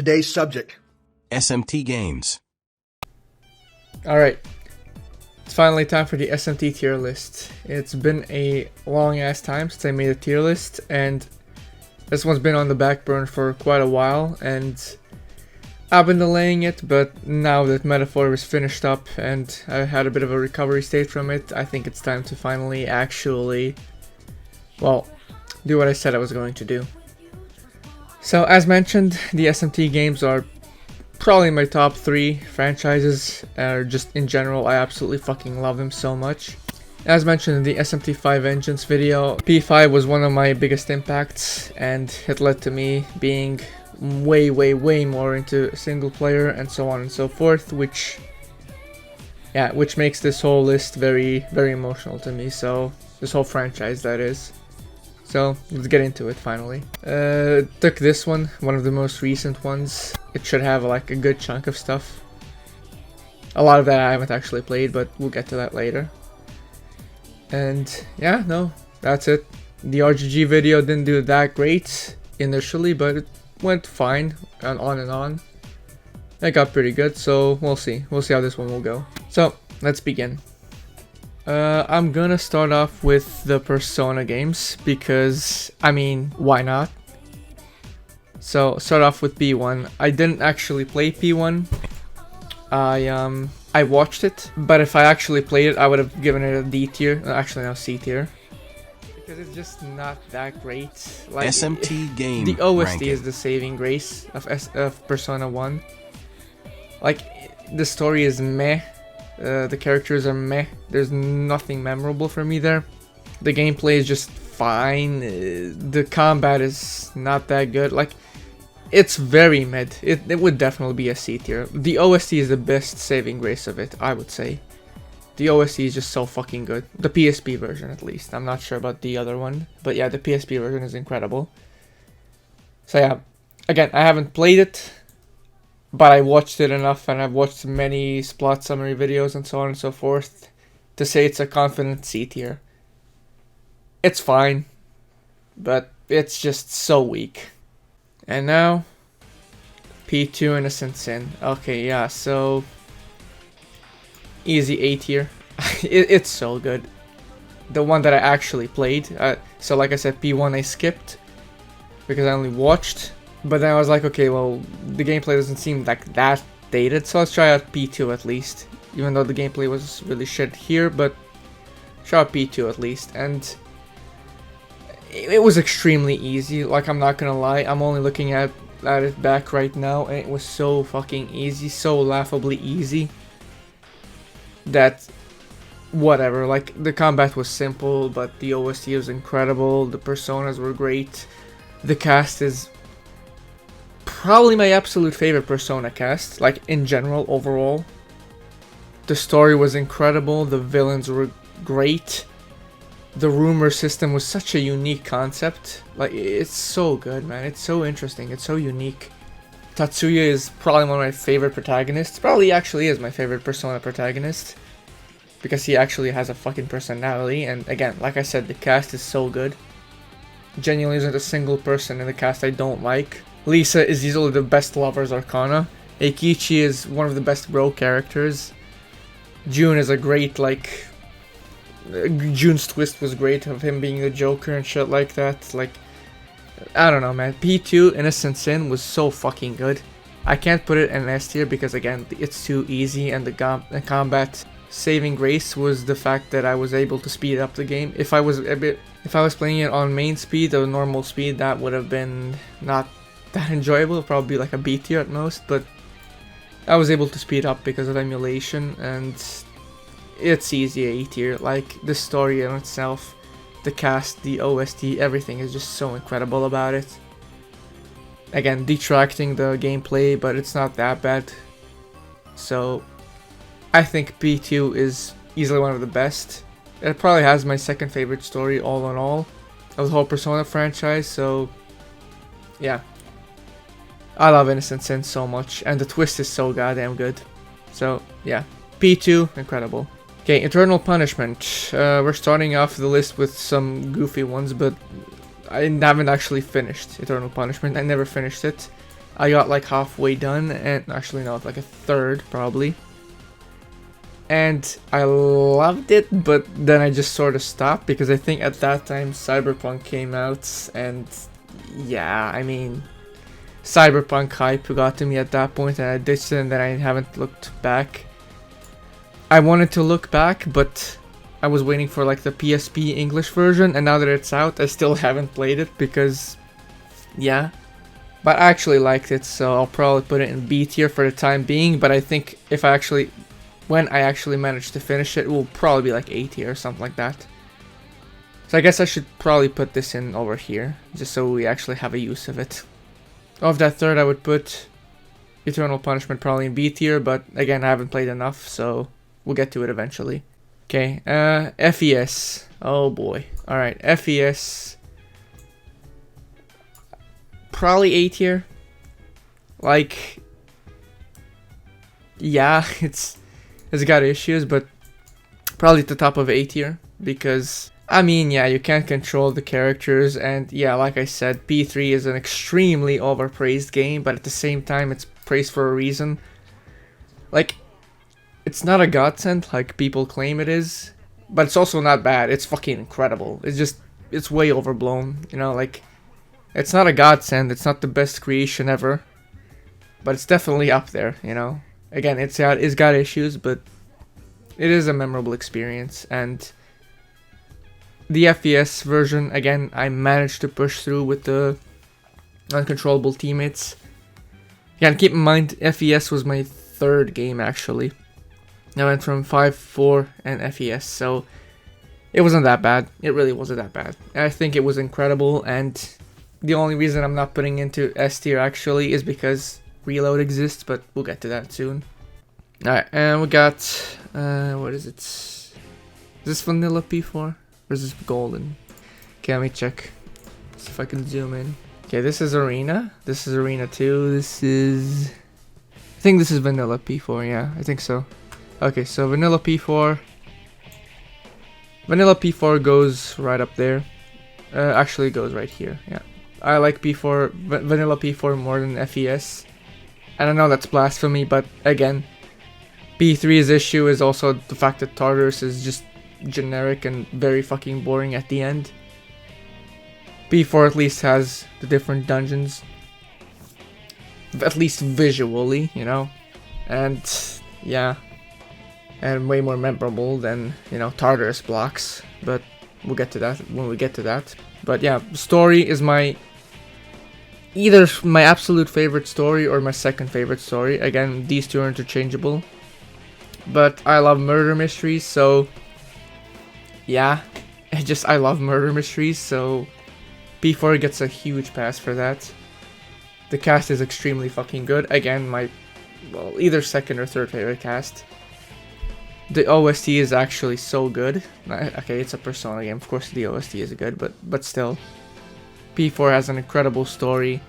today's subject. SMT games. Alright, it's finally time for the SMT tier list. It's been a long ass time since I made a tier list, and this one's been on the back burner for quite a while, and I've been delaying it, but now that Metaphor is finished up and I had a bit of a recovery state from it, I think it's time to finally actually, well, do what I said I was going to do. So as mentioned, the SMT games are probably my top 3 franchises, or just in general. I absolutely fucking love them so much. As mentioned in the SMT5 Engines video, P5 was one of my biggest impacts, and it led to me being way more into single player and so on and so forth, which makes this whole list very emotional to me. So this whole franchise, that is. So let's get into it finally. Took this one of the most recent ones. It should have like a good chunk of stuff. A lot of that I haven't actually played, but we'll get to that later. And yeah, no, that's it. The RGG video didn't do that great initially, but it went fine and on. It got pretty good, so we'll see. We'll see how this one will go. So let's begin. I'm gonna start off with the Persona games because, I mean, why not? So start off with P1. I didn't actually play P1. I watched it, but if I actually played it, I would have given it a D tier. Actually, no, C tier. Because it's just not that great. Like, SMT game. The OST ranking. is the saving grace of Persona 1. Like, the story is meh. The characters are meh. There's nothing memorable for me there. The gameplay is just fine. The combat is not that good. Like, it's very mid. It would definitely be a C tier. The OST is the best saving grace of it, I would say. The OST is just so fucking good. The PSP version, at least. I'm not sure about the other one, but yeah, the PSP version is incredible. So yeah, again, I haven't played it, but I watched it enough, and I've watched many plot summary videos and so on and so forth to say it's a confident C tier. It's fine, but it's just so weak. And now, P2 Innocent Sin. Okay, yeah, so easy A tier. It's so good. The one that I actually played. So like I said, P1 I skipped because I only watched. But then I was like, okay, well, the gameplay doesn't seem like that dated, so let's try out P2 at least. Even though the gameplay was really shit here, but try out P2 at least. And it was extremely easy, like, I'm not gonna lie. I'm only looking at it back right now, and it was so fucking easy, so laughably easy, that whatever. Like, the combat was simple, but the OST was incredible, the personas were great, the cast is probably my absolute favorite Persona cast, like, in general, overall. The story was incredible, the villains were great. The rumor system was such a unique concept. Like, it's so good, man. It's so interesting. It's so unique. Tatsuya is probably one of my favorite protagonists. Probably actually is my favorite Persona protagonist. Because he actually has a fucking personality. And again, like I said, the cast is so good. Genuinely isn't a single person in the cast I don't like. Lisa is easily the best Lover's Arcana. Eikichi is one of the best bro characters. June is a great, like... June's twist was great, of him being the Joker and shit like that. Like, I don't know, man. P2 Innocent Sin was so fucking good. I can't put it in S tier because, again, it's too easy, and the combat saving grace was the fact that I was able to speed up the game. If I was playing it on main speed or normal speed, that would have been not that enjoyable. Probably like a B tier at most, but I was able to speed up because of emulation, and it's easy A tier. Like, the story in itself, the cast, the OST, everything is just so incredible about it. Again, detracting the gameplay, but it's not that bad. So, I think P2 is easily one of the best. It probably has my second favorite story, all in all, of the whole Persona franchise, so yeah. I love Innocent Sin so much, and the twist is so goddamn good. So, yeah. P2, incredible. Okay, Eternal Punishment. We're starting off the list with some goofy ones, but I haven't actually finished Eternal Punishment. I never finished it. I got like halfway done, and actually no, like a third probably. And I loved it, but then I just sort of stopped because I think at that time Cyberpunk came out, and yeah, I mean, Cyberpunk hype got to me at that point, and I ditched it, and then I haven't looked back. I wanted to look back, but I was waiting for like the PSP English version, and now that it's out, I still haven't played it because, yeah. But I actually liked it, so I'll probably put it in B tier for the time being, but I think if I actually... when I actually manage to finish it, it will probably be like A tier or something like that. So I guess I should probably put this in over here, just so we actually have a use of it. Of that third, I would put Eternal Punishment probably in B tier, but again, I haven't played enough, so we'll get to it eventually. Okay, FES. Oh boy. Alright, FES. Probably A tier. Like, yeah, it's got issues, but probably at the top of A tier, because I mean, yeah, you can't control the characters, and yeah, like I said, P3 is an extremely overpraised game, but at the same time it's praised for a reason. Like, it's not a godsend like people claim it is, but it's also not bad. It's fucking incredible. It's way overblown, you know, like, it's not a godsend, it's not the best creation ever, but it's definitely up there, you know. Again, it's got issues, but it is a memorable experience, and the FES version, again, I managed to push through with the uncontrollable teammates. Again, keep in mind, FES was my third game, actually. I went from 5, 4, and FES, so it wasn't that bad. It really wasn't that bad. I think it was incredible, and the only reason I'm not putting into S tier, actually, is because Reload exists, but we'll get to that soon. Alright, and we got, what is it? Is this vanilla P4? Or is this golden? Okay, let me check. See if I can zoom in. Okay, this is Arena. This is Arena 2. This is... I think this is vanilla P4, yeah, I think so. Okay, so vanilla P4. Vanilla P4 goes right up there. Actually, it goes right here, yeah. I like P4, vanilla P4 more than FES. And I know that's blasphemy, but again, P3's issue is also the fact that Tartarus is just generic and very fucking boring at the end. P4 at least has the different dungeons. At least visually, you know. And, yeah. And way more memorable than, you know, Tartarus blocks. But we'll get to that when we get to that. But yeah, story is either my absolute favorite story or my second favorite story. Again, these two are interchangeable. But I love murder mysteries, so yeah, I love murder mysteries, so P4 gets a huge pass for that. The cast is extremely fucking good. Again, well, either second or third favorite cast. The OST is actually so good. Okay, it's a Persona game, of course the OST is good, but still. P4 has an incredible story.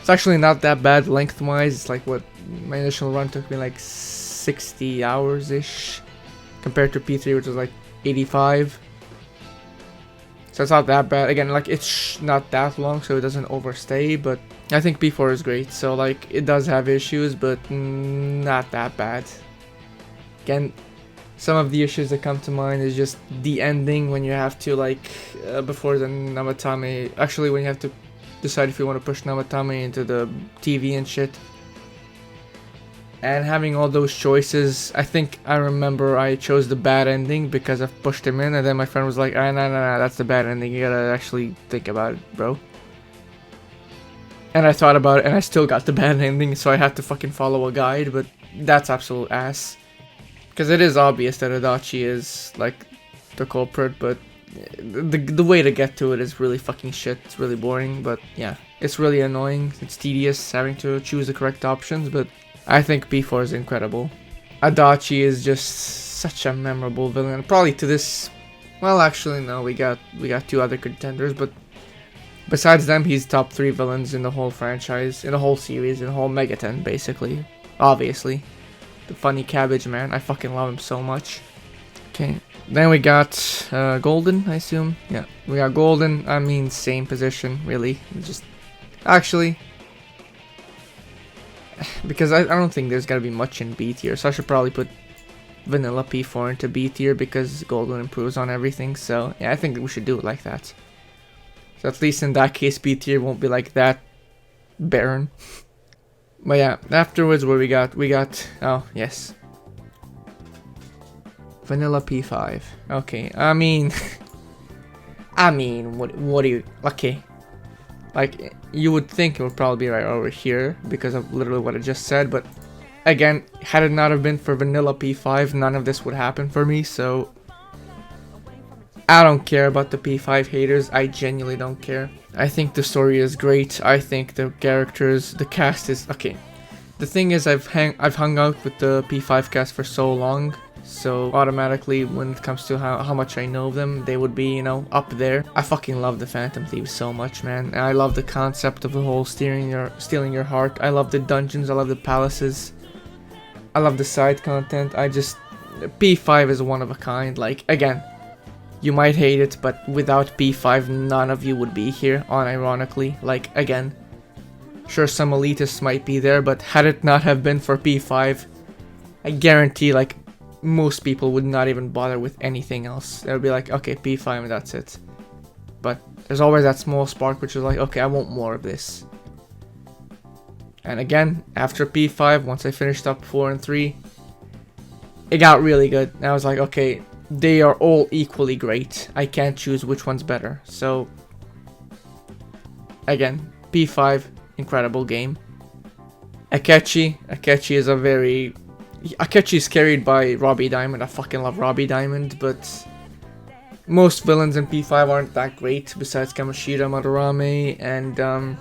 It's actually not that bad lengthwise. It's like what my initial run took me like 60 hours-ish compared to P3, which was like 85. So it's not that bad. Again, like, it's not that long, so it doesn't overstay, but I think P4 is great. So like, it does have issues, but not that bad. Again, some of the issues that come to mind is just the ending when you have to, like, before the Namatame, actually when you have to decide if you want to push Namatame into the TV and shit. And having all those choices, I think I remember I chose the bad ending because I pushed him in, and then my friend was like, ah, no, that's the bad ending, you gotta actually think about it, bro. And I thought about it, and I still got the bad ending, so I had to fucking follow a guide, but that's absolute ass. Because it is obvious that Adachi is, like, the culprit, but the way to get to it is really fucking shit. It's really boring, but yeah. It's really annoying. It's tedious having to choose the correct options, but I think P4 is incredible. Adachi is just such a memorable villain. Probably to this... Well, actually, no, we got two other contenders, but besides them, he's top 3 villains in the whole franchise, in the whole series, in the whole Megaten, basically. Obviously. The funny cabbage man. I fucking love him so much. Okay. Then we got Golden, I assume. Yeah. We got Golden. I mean, same position, really. Just... Actually... because I don't think there's gonna be much in B tier, so I should probably put vanilla P4 into B tier because golden improves on everything. So yeah, I think we should do it like that. So at least in that case, B tier won't be like that barren. But yeah, afterwards, what we got? We got, oh yes, vanilla P5. Okay, I mean, what do you? Okay, like you would think it would probably be right over here because of literally what I just said, but again, had it not have been for vanilla P5, none of this would happen for me. So I don't care about the P5 haters. I genuinely don't care. I think the story is great. I think the characters, the cast is okay. The thing is, I've hung out with the P5 cast for so long, so automatically when it comes to how much I know of them, they would be, you know, up there. I fucking love the Phantom Thieves so much, man. And I love the concept of the whole stealing your heart. I love the dungeons. I love the palaces. I love the side content. P5 is one of a kind. Like, again, you might hate it, but without P5, none of you would be here, unironically. Like, again, sure, some elitists might be there, but had it not have been for P5, I guarantee, like, most people would not even bother with anything else. They would be like, okay, P5 and that's it. But there's always that small spark which is like, okay, I want more of this. And again, after P5, once I finished up 4 and 3, it got really good. And I was like, okay, they are all equally great. I can't choose which one's better. So, again, P5, incredible game. Akechi is a very... Akechi is carried by Robbie Diamond. I fucking love Robbie Diamond, but most villains in P5 aren't that great, besides Kamoshida, Madarame, and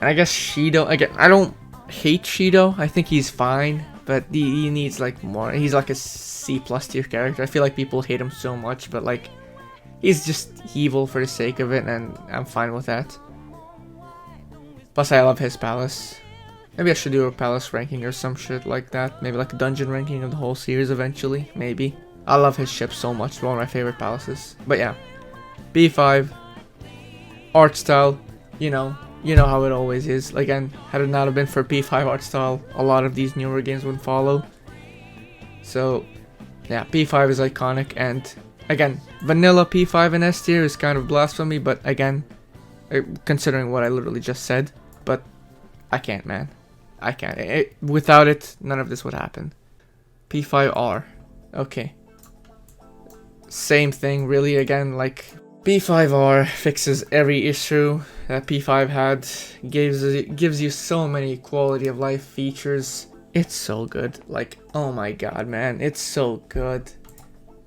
I guess Shido. Again, I don't hate Shido. I think he's fine, but he needs like more. He's like a C+ tier character. I feel like people hate him so much, but like he's just evil for the sake of it, and I'm fine with that. Plus, I love his palace. Maybe I should do a palace ranking or some shit like that. Maybe like a dungeon ranking of the whole series eventually. Maybe. I love his ship so much. It's one of my favorite palaces. But yeah, B5 art style. You know how it always is. Again, had it not have been for P5 art style, a lot of these newer games wouldn't follow. So yeah, P5 is iconic, and again, vanilla P5 in S tier is kind of blasphemy, but again, considering what I literally just said, but I can't, man. I can't. Without it, none of this would happen. P5R. Okay. Same thing, really, again, like, P5R fixes every issue that P5 had, gives you so many quality of life features. It's so good. Like, oh my god, man, it's so good.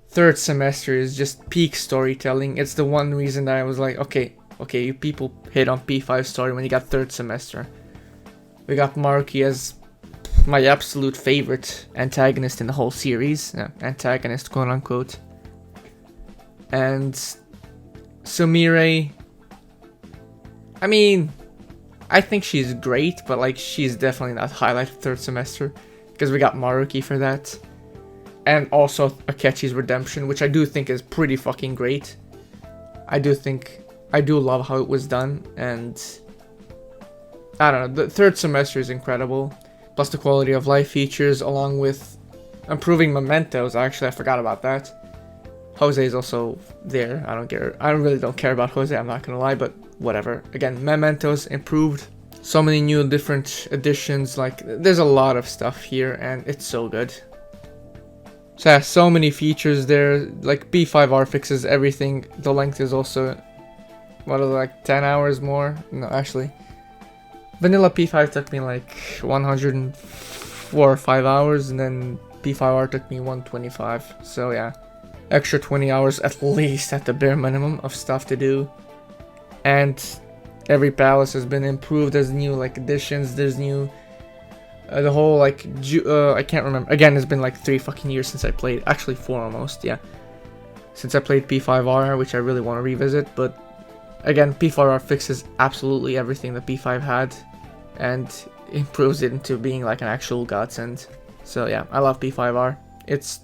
Third semester is just peak storytelling. It's the one reason that I was like, okay, you people hit on P5 story when you got third semester. We got Maruki as my absolute favorite antagonist in the whole series. Antagonist, quote unquote. And Sumire, I mean, I think she's great, but like she's definitely not highlighted third semester because we got Maruki for that. And also Akechi's redemption, which I do think is pretty fucking great. I do love how it was done, and I don't know, the third semester is incredible. Plus the quality of life features, along with improving mementos. Actually, I forgot about that. Jose is also there. I really don't care about Jose, I'm not gonna lie, but whatever. Again, mementos improved. So many new different additions, like there's a lot of stuff here, and it's so good. So yeah, so many features there. Like P5R fixes everything. The length is also, what is it, like 10 hours more? No, actually, vanilla P5 took me like 104 or 5 hours, and then P5R took me 125. So yeah, extra 20 hours at least at the bare minimum of stuff to do. And every palace has been improved. There's new like additions. There's new the whole like I can't remember. Again, it's been like 3 fucking years since I played. Actually 4 almost, yeah. Since I played P5R, which I really want to revisit. But again, P5R fixes absolutely everything that P5 had and improves it into being like an actual godsend. So yeah, I love P5R. It's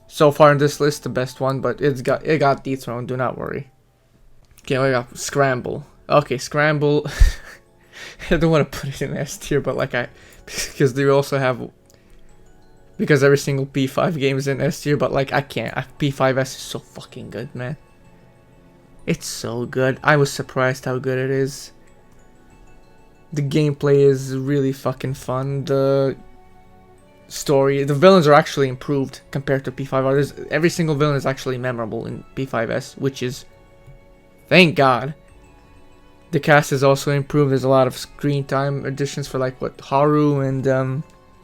so far in this list the best one, but it got dethroned, do not worry. Okay, we got Scramble. Okay, Scramble. I don't want to put it in S tier, but like because they also have, because every single P5 game is in S tier, but like I can't. P5S is so fucking good, man. It's so good. I was surprised how good it is. The gameplay is really fucking fun. The story, the villains are actually improved compared to P5R. Every single villain is actually memorable in P5S, which is, thank God. The cast is also improved. There's a lot of screen time additions for like what Haru and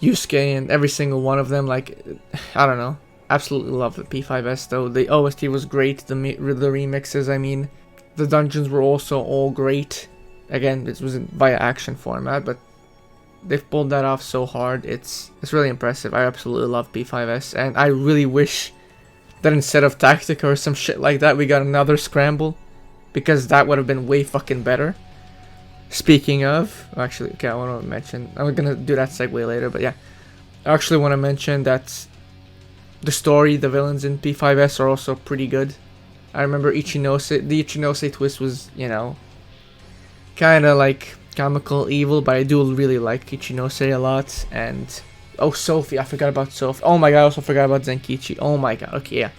Yusuke and every single one of them. Like, I don't know. Absolutely love the P5S though. The OST was great. The remixes, I mean, the dungeons were also all great. Again, this was via action format, but they've pulled that off so hard. It's really impressive. I absolutely love P5S, and I really wish that instead of Tactica or some shit like that, we got another Scramble, because that would have been way fucking better. Speaking of, actually, okay, I want to mention, I'm gonna do that segue later, but yeah, I actually want to mention that the story, the villains in P5S are also pretty good. I remember Ichinose, the Ichinose twist was, you know, kind of like comical evil, but I do really like Ichinose a lot. And oh, Sophie, I forgot about Sophie. Oh my god, I also forgot about Zenkichi. Oh my god, okay, yeah.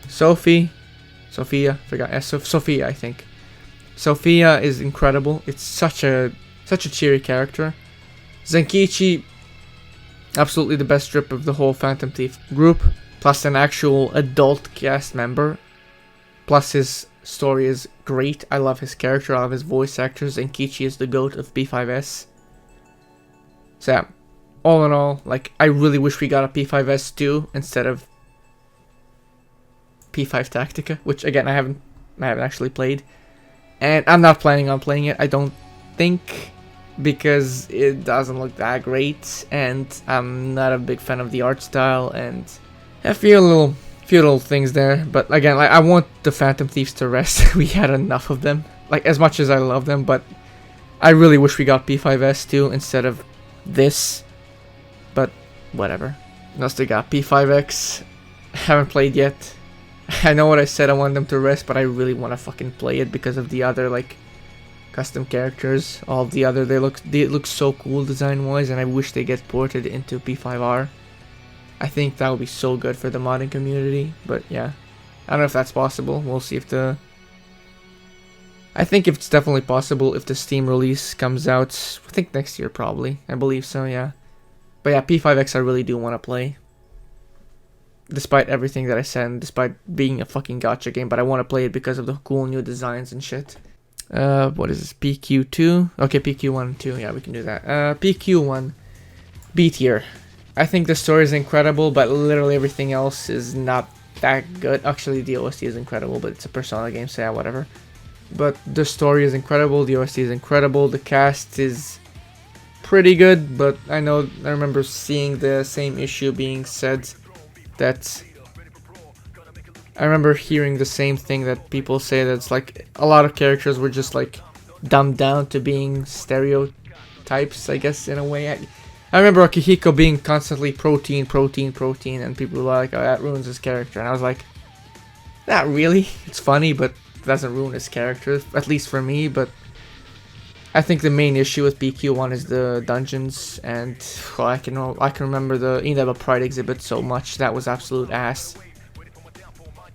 Sophia, Sophia, I think. Sophia is incredible. It's such a cheery character. Zenkichi, absolutely the best strip of the whole Phantom Thief group, plus an actual adult cast member. Plus his story is great. I love his character, I love his voice actors, and Kichi is the GOAT of P5S. So yeah, all in all, like, I really wish we got a P5S too instead of P5 Tactica, which again I haven't actually played, and I'm not planning on playing it. I don't think, because it doesn't look that great, and I'm not a big fan of the art style, and I feel a few little things there. But again, like, I want the Phantom Thieves to rest. We had enough of them, like, as much as I love them, but I really wish we got P5S too instead of this, but whatever. Now still got P5X, haven't played yet. I know what I said, I want them to rest, but I really want to fucking play it because of the other, like, custom characters. All of the other, they look so cool design wise, and I wish they get ported into P5R. I think that would be so good for the modding community, but yeah, I don't know if that's possible. We'll see if I think if it's definitely possible if the Steam release comes out, I think next year probably. I believe so, yeah. But yeah, P5X I really do want to play. Despite everything that I said, and despite being a fucking gacha game, but I want to play it because of the cool new designs and shit. What is this? PQ2? Okay, PQ1 2, yeah, we can do that. PQ1, B tier. I think the story is incredible, but literally everything else is not that good. Actually, the OST is incredible, but it's a Persona game, so yeah, whatever. But the story is incredible, the OST is incredible, the cast is pretty good, but I remember seeing the same issue being said, that I remember hearing the same thing that people say, that it's like a lot of characters were just like dumbed down to being stereotypes, I guess, in a way. I remember Akihiko being constantly protein, and people were like, oh, that ruins his character. And I was like, not really. It's funny, but it doesn't ruin his character, at least for me. But I think the main issue with PQ1 is the dungeons, and I can remember the Inaba Pride exhibit so much. That was absolute ass.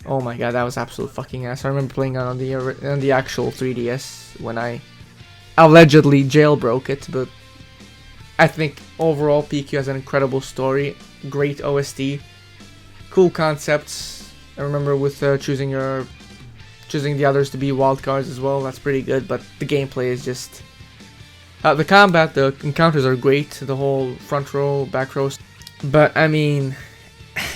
Oh my god, that was absolute fucking ass. I remember playing on the actual 3DS when I allegedly jailbroke it, but I think overall PQ has an incredible story, great OST, cool concepts. I remember with choosing the others to be wildcards as well. That's pretty good, but the gameplay is just the combat, the encounters are great, the whole front row, back row. But I mean,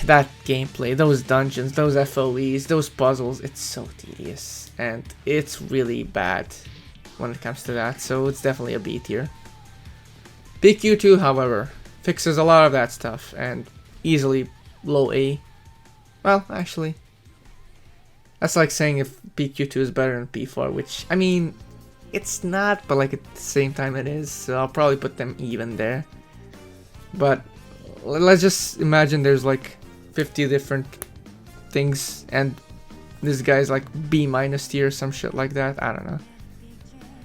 that gameplay, those dungeons, those FOEs, those puzzles, it's so tedious, and it's really bad when it comes to that. So it's definitely a B tier. PQ2, however, fixes a lot of that stuff, and easily low A. Well, actually, that's like saying if PQ2 is better than P4, which, I mean, it's not, but like at the same time it is, so I'll probably put them even there. But let's just imagine there's like 50 different things, and this guy's like B- tier or some shit like that. I don't know.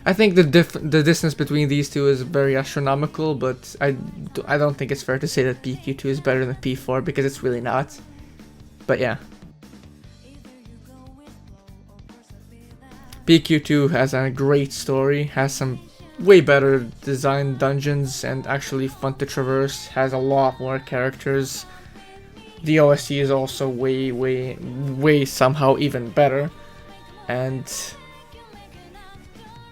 I think the distance between these two is very astronomical, but I don't think it's fair to say that PQ2 is better than P4 because it's really not. But yeah. PQ2 has a great story, has some way better designed dungeons and actually fun to traverse, has a lot more characters. The OST is also way somehow even better. And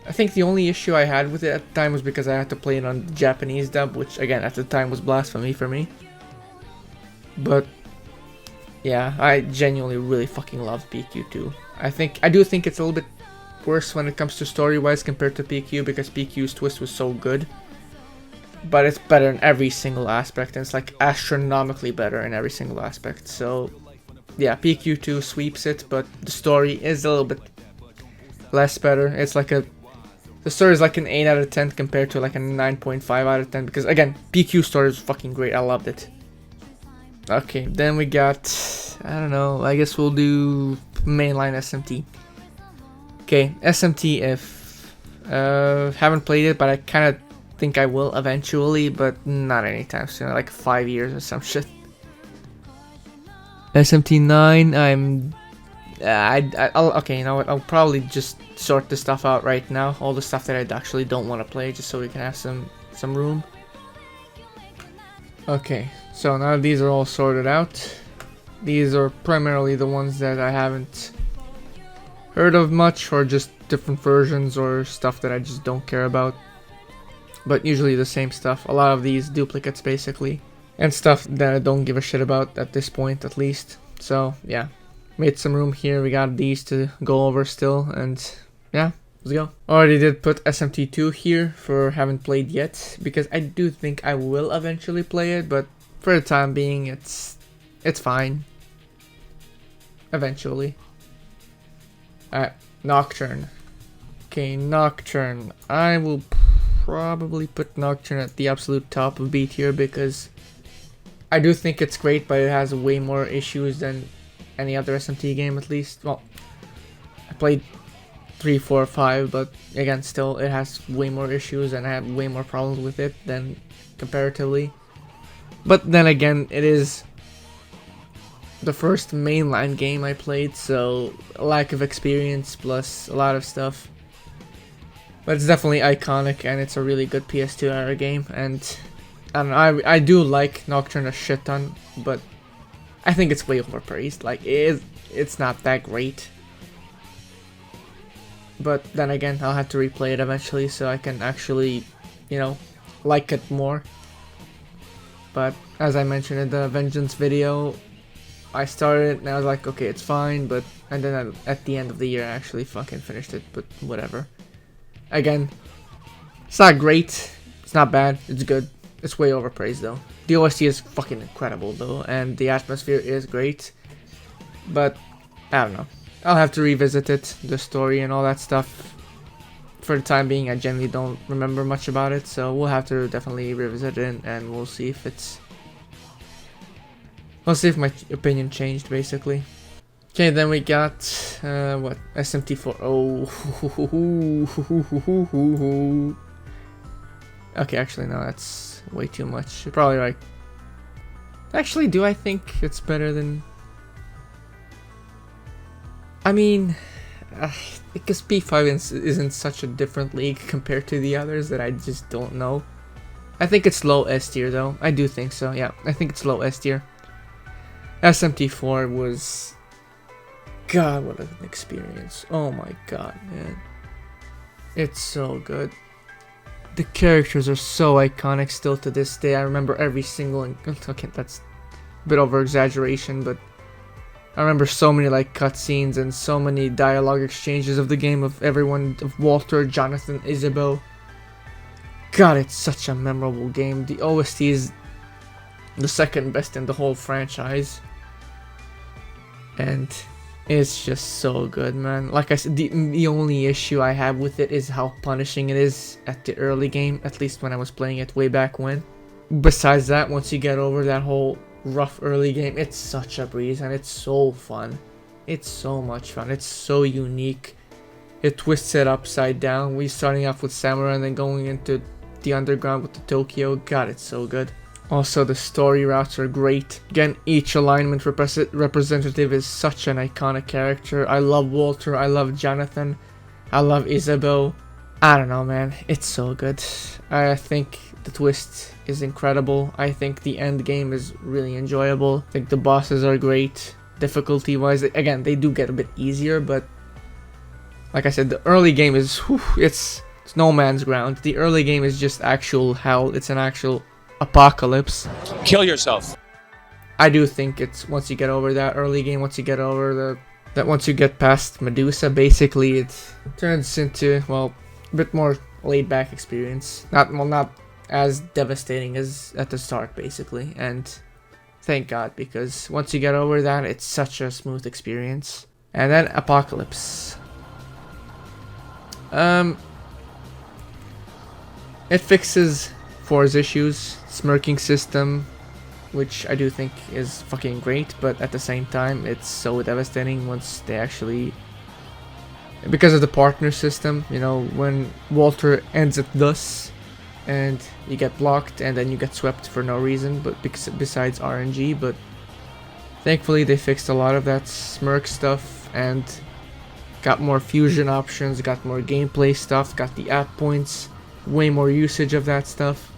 I think the only issue I had with it at the time was because I had to play it on the Japanese dub, which again at the time was blasphemy for me. But yeah, I genuinely really fucking love PQ2. I do think it's a little bit worse when it comes to story-wise compared to PQ because PQ's twist was so good. But it's better in every single aspect, and it's like astronomically better in every single aspect. So yeah, PQ2 sweeps it, but the story is a little bit less better. It's like the story is like an 8 out of 10 compared to like a 9.5 out of 10 because again, PQ story is fucking great. I loved it. Okay, then we got, I don't know, I guess we'll do mainline SMT. Okay, SMT, if haven't played it, but I kind of think I will eventually, but not anytime soon, like 5 years or some shit. SMT9, okay, you know what, I'll probably just sort this stuff out right now, all the stuff that I actually don't want to play, just so we can have some room. Okay, so now these are all sorted out. These are primarily the ones that I haven't heard of much, or just different versions or stuff that I just don't care about. But usually the same stuff. A lot of these duplicates basically. And stuff that I don't give a shit about at this point at least. So yeah. Made some room here. We got these to go over still. And yeah, let's go. Already did put SMT2 here for haven't played yet. Because I do think I will eventually play it. But for the time being it's fine. Eventually. Alright, Nocturne. Okay, Nocturne. I will probably put Nocturne at the absolute top of B tier because I do think it's great, but it has way more issues than any other SMT game at least. Well, I played 3, 4, 5, but again, still, it has way more issues and I have way more problems with it than comparatively. But then again, it is the first mainline game I played, so a lack of experience plus a lot of stuff. But it's definitely iconic and it's a really good PS2 era game, and I don't know, I do like Nocturne a shit ton, but I think it's way overpraised. Like, it's not that great. But then again, I'll have to replay it eventually so I can actually, you know, like it more. But as I mentioned in the Vengeance video, I started it and I was like, okay, it's fine, but and then at the end of the year I actually fucking finished it, but whatever. Again, it's not great, it's not bad, it's good. It's way overpraised though. The OST is fucking incredible though, and the atmosphere is great. But I don't know. I'll have to revisit it, the story and all that stuff. For the time being, I generally don't remember much about it, so we'll have to definitely revisit it and we'll see if it's... We'll see if my opinion changed, basically. Okay, then we got, what? SMT4. Oh. Okay, actually, no, that's way too much. You're probably right. Actually, do I think it's better than... I mean, because P5 isn't such a different league compared to the others that I just don't know. I think it's low S tier, though. I do think so, yeah. I think it's low S tier. SMT4 was... God, what an experience. Oh my god, man. It's so good. The characters are so iconic still to this day. I remember every single... Okay, that's a bit over exaggeration, but I remember so many like cutscenes and so many dialogue exchanges of the game of everyone, of Walter, Jonathan, Isabeau. God, it's such a memorable game. The OST is the second best in the whole franchise. And it's just so good, man. Like I said, the only issue I have with it is how punishing it is at the early game, at least when I was playing it way back when. Besides that, once you get over that whole rough early game, it's such a breeze and it's so fun. It's so much fun. It's so unique. It twists it upside down. We starting off with Samurai and then going into the underground with the Tokyo. God, it's so good. Also, the story routes are great. Again, each alignment representative is such an iconic character. I love Walter. I love Jonathan. I love Isabeau. I don't know, man. It's so good. I think the twist is incredible. I think the end game is really enjoyable. I think the bosses are great. Difficulty-wise, again, they do get a bit easier, but like I said, the early game is, whew, it's no man's ground. The early game is just actual hell. It's an actual apocalypse. Kill yourself. I do think it's once you get over that early game, once you get over once you get past Medusa, basically it turns into, well, a bit more laid-back experience. Not as devastating as at the start, basically. And thank God, because once you get over that, it's such a smooth experience. And then Apocalypse. It fixes 4's issues, smirking system, which I do think is fucking great, but at the same time, it's so devastating once they actually, because of the partner system, you know, when Walter ends it thus, and you get blocked, and then you get swept for no reason, but besides RNG, but thankfully they fixed a lot of that smirk stuff, and got more fusion options, got more gameplay stuff, got the app points, way more usage of that stuff.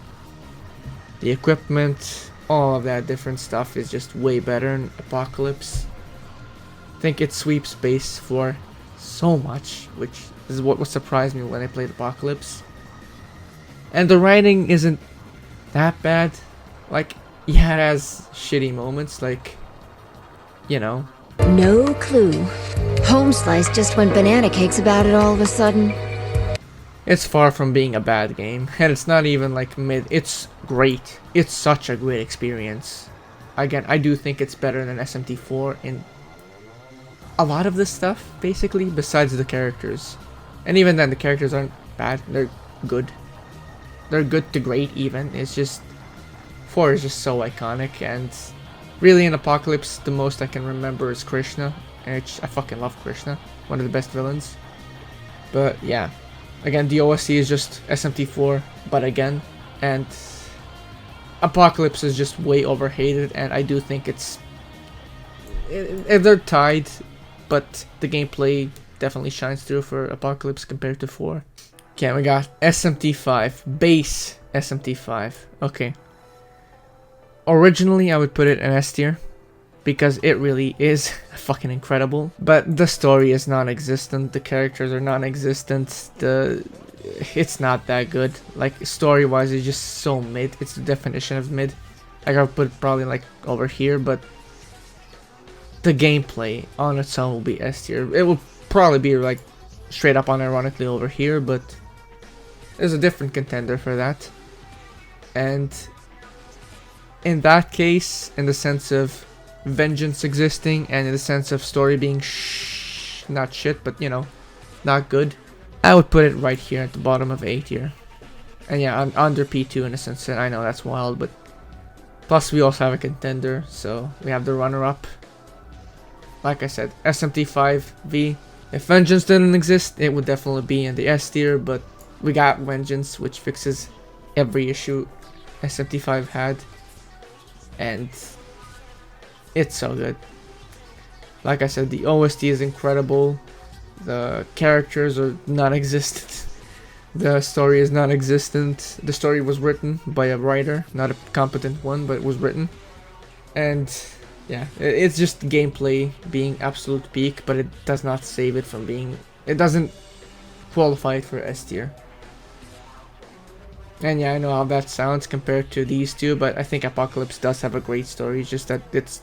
The equipment, all of that different stuff is just way better in Apocalypse. I think it sweeps base for so much, which is what surprised me when I played Apocalypse. And the writing isn't that bad. Like, yeah, it has shitty moments, like, you know. No clue. Homeslice just went banana cakes about it all of a sudden. It's far from being a bad game, and it's not even like mid. It's great. It's such a great experience. Again, I do think it's better than SMT4 in a lot of this stuff, basically, besides the characters. And even then, the characters aren't bad. They're good. They're good to great, even. It's just 4 is just so iconic, and really in Apocalypse, the most I can remember is Krishna. And I fucking love Krishna. One of the best villains. But yeah. Again, the OSC is just SMT4, but again, and Apocalypse is just way overhated, and I do think they're tied, but the gameplay definitely shines through for Apocalypse compared to 4. Okay, we got SMT5, base SMT5. Okay. Originally, I would put it in S tier, because it really is fucking incredible. But the story is non-existent, the characters are non-existent, it's not that good. Like, story-wise, it's just so mid. It's the definition of mid. I gotta put it probably like over here, but the gameplay on its own will be S tier. It will probably be like straight up unironically over here, but there's a different contender for that. And in that case, in the sense of vengeance existing, and in the sense of story being not shit, but you know, not good, I would put it right here at the bottom of A tier. And yeah, I'm under P2 in a sense, and I know that's wild, but plus we also have a contender, so we have the runner-up. Like I said, SMT5V. If Vengeance didn't exist, it would definitely be in the S tier, but we got Vengeance, which fixes every issue SMT5 had, and it's so good. Like I said, the OST is incredible. The characters are non-existent. The story is non-existent. The story was written by a writer, not a competent one, but it was written. And yeah, it's just gameplay being absolute peak, but it does not save it from being... It doesn't qualify it for S tier. And yeah, I know how that sounds compared to these two, but I think Apocalypse does have a great story. It's just that it's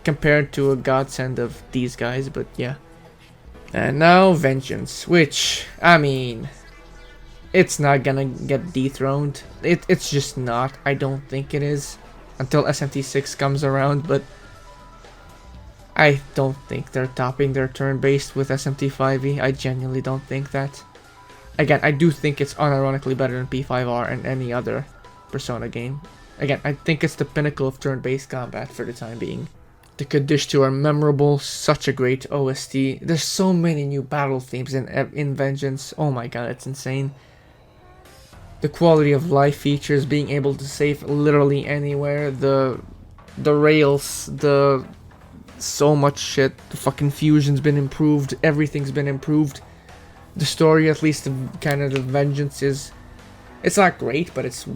compared to a godsend of these guys, but yeah. And now Vengeance, which, I mean, it's not gonna get dethroned. It's just not. I don't think it is until SMT6 comes around, but I don't think they're topping their turn-based with SMT5E. I genuinely don't think that. Again, I do think it's unironically better than P5R and any other Persona game. Again, I think it's the pinnacle of turn-based combat for the time being. The Kaddish 2 are memorable, such a great OST. There's so many new battle themes in Vengeance. Oh my god, it's insane. The quality of life features, being able to save literally anywhere, the rails, so much shit. The fucking fusion's been improved, everything's been improved. The story, at least kind of the Vengeance is, it's not great, but it's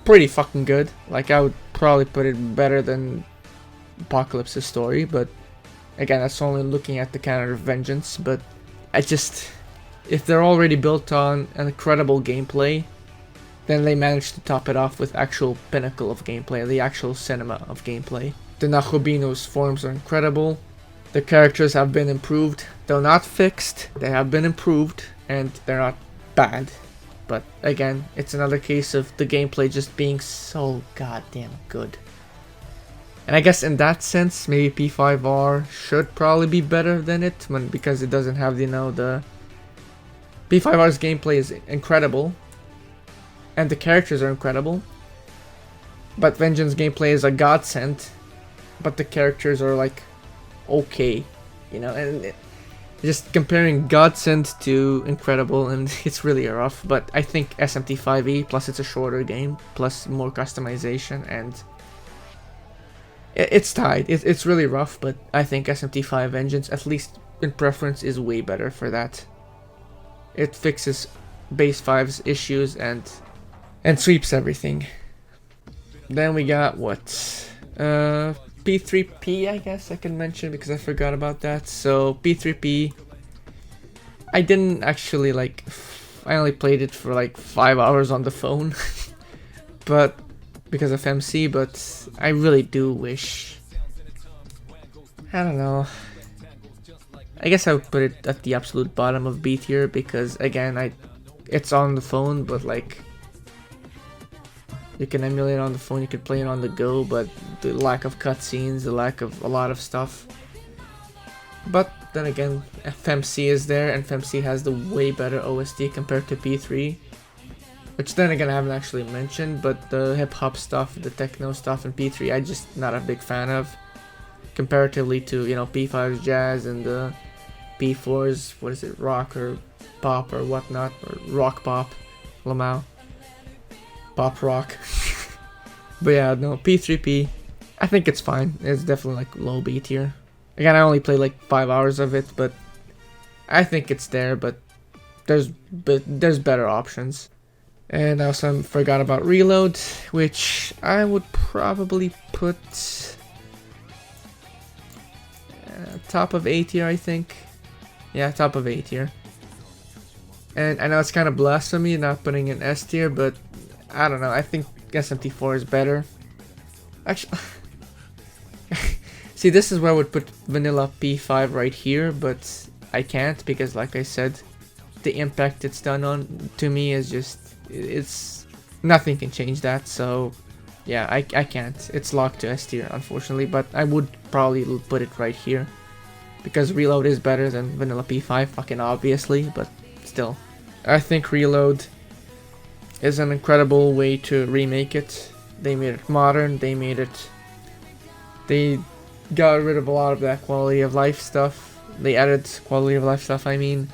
pretty fucking good. Like, I would probably put it better than Apocalypse's story, but again, that's only looking at the kind of Vengeance. But if they're already built on an incredible gameplay, then they managed to top it off with actual pinnacle of gameplay, the actual cinema of gameplay. The Nachubino's forms are incredible. The characters have been improved. They're not fixed, they have been improved, and they're not bad. But again, it's another case of the gameplay just being so goddamn good. And I guess in that sense, maybe P5R should probably be better than it, because it doesn't have, the P5R's gameplay is incredible, and the characters are incredible, but Vengeance gameplay is a godsend, but the characters are like okay, and just comparing godsend to incredible, and it's really rough. But I think SMT5E, plus it's a shorter game, plus more customization, and it's tied. It's really rough, but I think SMT5 Vengeance, at least in preference, is way better for that. It fixes base 5's issues and sweeps everything. Then we got what? P3P, I guess I can mention, because I forgot about that. So P3P, I didn't actually I only played it for like 5 hours on the phone, but because of MC. But I really do wish, I don't know, I guess I would put it at the absolute bottom of B tier, because again, it's on the phone, but like, you can emulate it on the phone, you can play it on the go, but the lack of cutscenes, the lack of a lot of stuff. But then again, FMC is there, and FMC has the way better OST compared to P3. Which then again I haven't actually mentioned, but the hip hop stuff, the techno stuff in P3, I'm just not a big fan of. Comparatively to, P5's jazz and the P4's, what is it, rock or pop or whatnot, or rock pop, Lamau. Pop rock. But yeah, no, P3P, I think it's fine. It's definitely like low B tier. Again, I only played like 5 hours of it, but I think it's there, but there's better options. And I also forgot about Reload, which I would probably put top of A tier, I think. Yeah, top of A tier. And I know it's kind of blasphemy not putting in S tier, but I don't know, I think SMT4 is better. Actually, see, this is where I would put vanilla P5 right here, but I can't, because like I said, the impact it's done on to me is just, it's nothing can change that. So yeah, I can't. It's locked to S tier, unfortunately, but I would probably put it right here, because Reload is better than vanilla P5, fucking obviously, but still. I think Reload is an incredible way to remake it. They made it modern, they got rid of a lot of that quality of life stuff. They added quality of life stuff, I mean.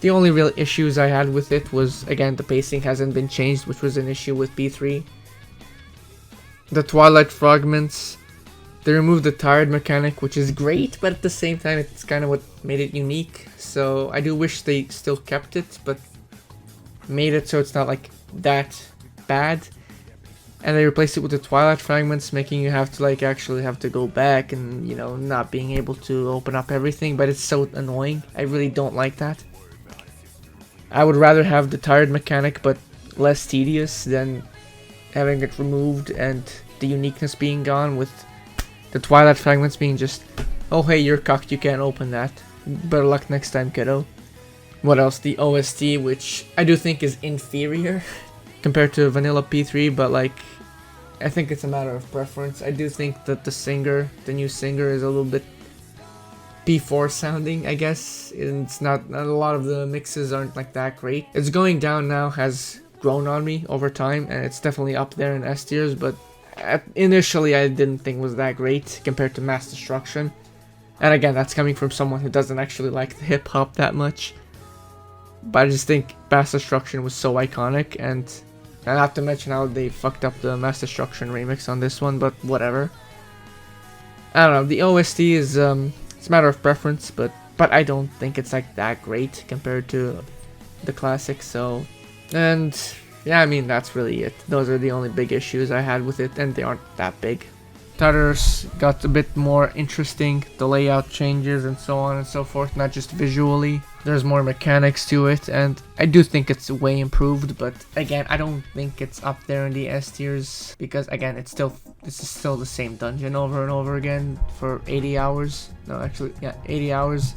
The only real issues I had with it was, again, the pacing hasn't been changed, which was an issue with P3. The Twilight fragments, they removed the tired mechanic, which is great, but at the same time it's kind of what made it unique. So I do wish they still kept it, but made it so it's not like that bad. And they replaced it with the Twilight fragments, making you have to actually have to go back and, not being able to open up everything, but it's so annoying. I really don't like that. I would rather have the tired mechanic but less tedious than having it removed and the uniqueness being gone, with the Twilight fragments being just, oh hey, you're cocked, you can't open that. Better luck next time, kiddo. What else? The OST, which I do think is inferior compared to vanilla P3, but I think it's a matter of preference. I do think that the new singer is a little bit P4 sounding, I guess. It's not, a lot of the mixes aren't that great. It's Going Down now has grown on me over time, and it's definitely up there in S tiers, but initially I didn't think was that great compared to Mass Destruction. And again, that's coming from someone who doesn't actually like the hip-hop that much. But I just think Mass Destruction was so iconic, and not to mention how they fucked up the Mass Destruction remix on this one, but whatever. I don't know, the OST is, it's a matter of preference, but I don't think it's like that great compared to the classic, so... And yeah, I mean, that's really it. Those are the only big issues I had with it, and they aren't that big. Others got a bit more interesting, the layout changes and so on and so forth, not just visually. There's more mechanics to it, and I do think it's way improved, but again, I don't think it's up there in the S tiers, because again, this is still the same dungeon over and over again for 80 hours. No, actually, yeah, 80 hours.